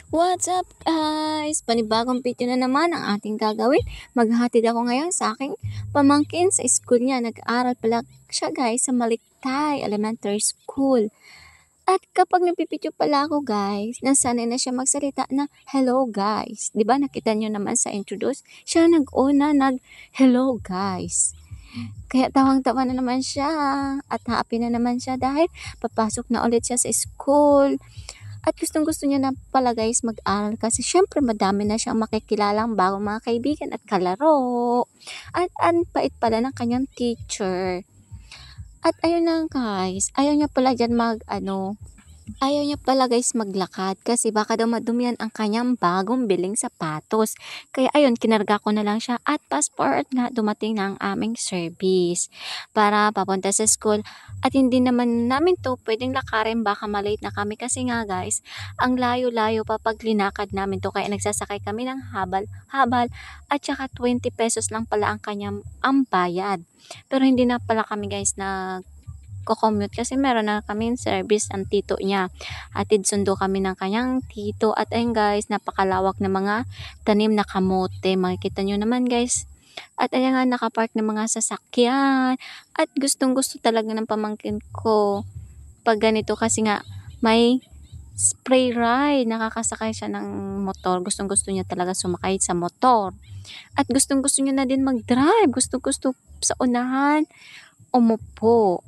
What's up guys? Panibagong video na naman ang ating gagawin. Maghahatid ako ngayon sa aking pamangkin sa school niya. Nag-aaral pala siya guys sa Maliktay Elementary School. At kapag nagpipidyo pala ako guys, nasanay na siya magsalita na hello guys. 'Di ba nakita niyo naman sa introduce? Siya nag-una hello guys. Kaya tawang-tawa na naman siya at happy na naman siya dahil papasok na ulit siya sa school. At gustong-gusto niya na pala guys mag-aral kasi syempre madami na siyang makikilalang bagong mga kaibigan at kalaro. At ang pait pala ng kanyang teacher. At ayun na guys, ayaw niya pala guys maglakad kasi baka daw madumihan ang kanyang bagong biling sapatos. Kaya ayun, kinarga ko na lang siya at fast forward nga dumating na ang aming service para papunta sa school. At hindi naman namin to pwedeng lakarin, baka malate na kami kasi nga guys, ang layo-layo pa pag linakad namin to. Kaya nagsasakay kami ng habal-habal at saka 20 pesos lang pala ang bayad. Pero hindi na pala kami guys commute kasi meron na kaming service ang tito niya. Hatid sundo kami ng kanyang tito at ayun guys, napakalawak na mga tanim na kamote. Makikita nyo naman guys. At ayan nga, nakapark ng mga sasakyan. At gustong gusto talaga ng pamangkin ko pag ganito kasi nga may spray ride. Nakakasakay siya ng motor. Gustong gusto niya talaga sumakay sa motor. At gustong gusto niya na din mag-drive. Gustong gusto sa unahan umupo.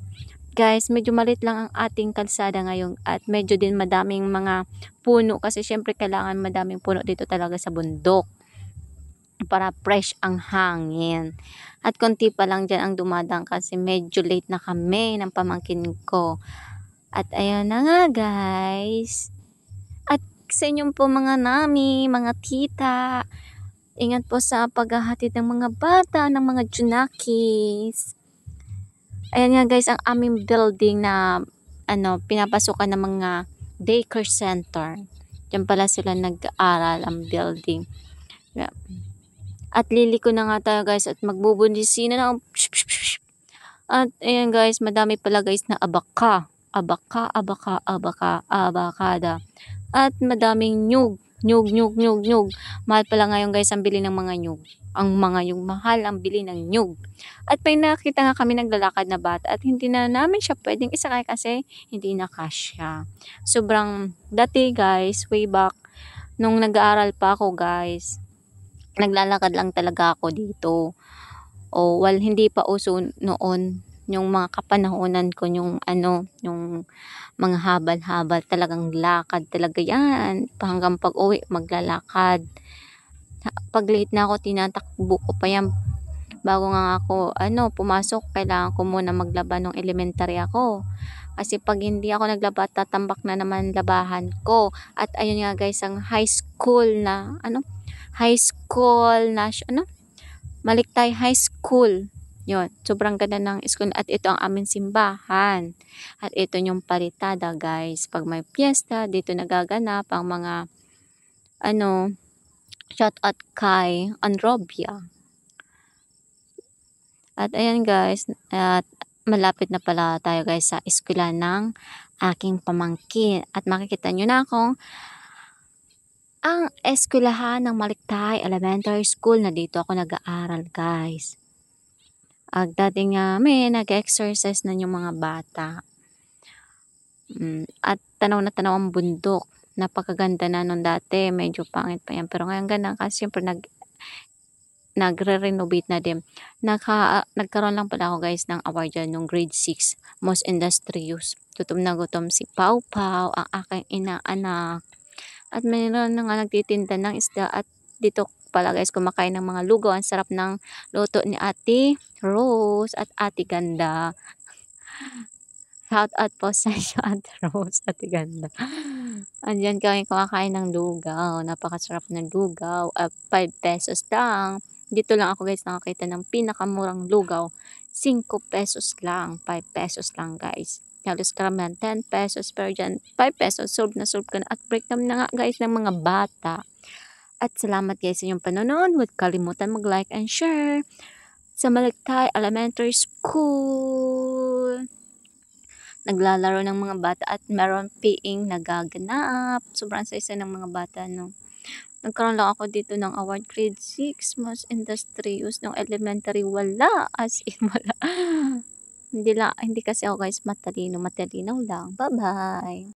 Guys, medyo malit lang ang ating kalsada ngayon at medyo din madaming mga puno kasi syempre kailangan madaming puno dito talaga sa bundok para fresh ang hangin. At konti pa lang dyan ang dumadang kasi medyo late na kami ng pamangkin ko. At ayun na nga guys. At sa inyong po mga nami, mga tita, ingat po sa paghahatid ng mga bata, ng mga junakis. Ayan nga guys, ang aming building na pinapasukan ng mga daycare center. Diyan pala sila nag-aaral ang building. Yeah. At liliko na nga tayo guys at magbubundisina na. At ayan guys, madami pala guys na abakada. At madaming nyug. Mahal pala ngayon guys ang bili ng mga nyug. Mahal ang bili ng nyug. At may nakita nga kami naglalakad na bata at hindi na namin siya pwedeng isakay kasi hindi na kasya. Sobrang dati guys, way back nung nag-aaral pa ako guys, naglalakad lang talaga ako dito. Hindi pa uso noon yung mga kapanahonan ko, yung mga habal-habal, talagang lakad talaga yan. Hanggang pag-uwi, maglalakad. Pag late na ako, tinatakbo ko pa yan. Bago nga ako, pumasok, kailangan ko muna maglaba nung elementary ako. Kasi pag hindi ako naglaba, tatambak na naman labahan ko. At ayun nga guys, ang high school na, Maliktay High School. Yun, sobrang ganda ng school at ito ang aming simbahan. At ito yung palitada guys. Pag may piyesta, dito nagaganap ang mga shout out kay Androbia. At ayan guys, at malapit na pala tayo guys sa eskwela ng aking pamangkin. At makikita nyo na kung ang eskwelahan ng Maliktay Elementary School na dito ako nag-aaral guys. At dating nag-exercise na yung mga bata. At tanaw na tanaw ang bundok. Napakaganda na nung dati, medyo pangit pa yan. Pero ngayon ganda kasi siyempre nagre-renovate na din. Nagkaroon lang pala ako guys ng award dyan nung grade 6, most industrious. Gutom na gutom si Pau Pau, ang aking inaanak. At mayroon na nga nagtitinda ng isda at dito pala guys kumakain ng mga lugaw. Ang sarap ng luto ni Ate Rose at Ate Ganda. Shout out po sa inyo Ate Rose, Ate Ganda. Andyan kami kumakain ng lugaw. Napakasarap ng lugaw. 5 pesos lang. Dito lang ako guys nakakita ng pinakamurang lugaw. 5 pesos lang. 5 pesos lang guys. Halos karamihan 10 pesos pero dyan 5 pesos. Solve na ka na. At break time na nga guys ng mga bata. At salamat guys sa inyong panonood. Huwag kalimutan mag-like and share sa Maliktay Elementary School. naglalaro ng mga bata at meron peeing nagaganap. Sobrang saya ng mga bata 'no. Nagkaroon lang ako dito ng award grade 6, most industrious. Nung elementary wala, as in wala. Hindi kasi ako guys matalino, matalino lang. Bye-bye.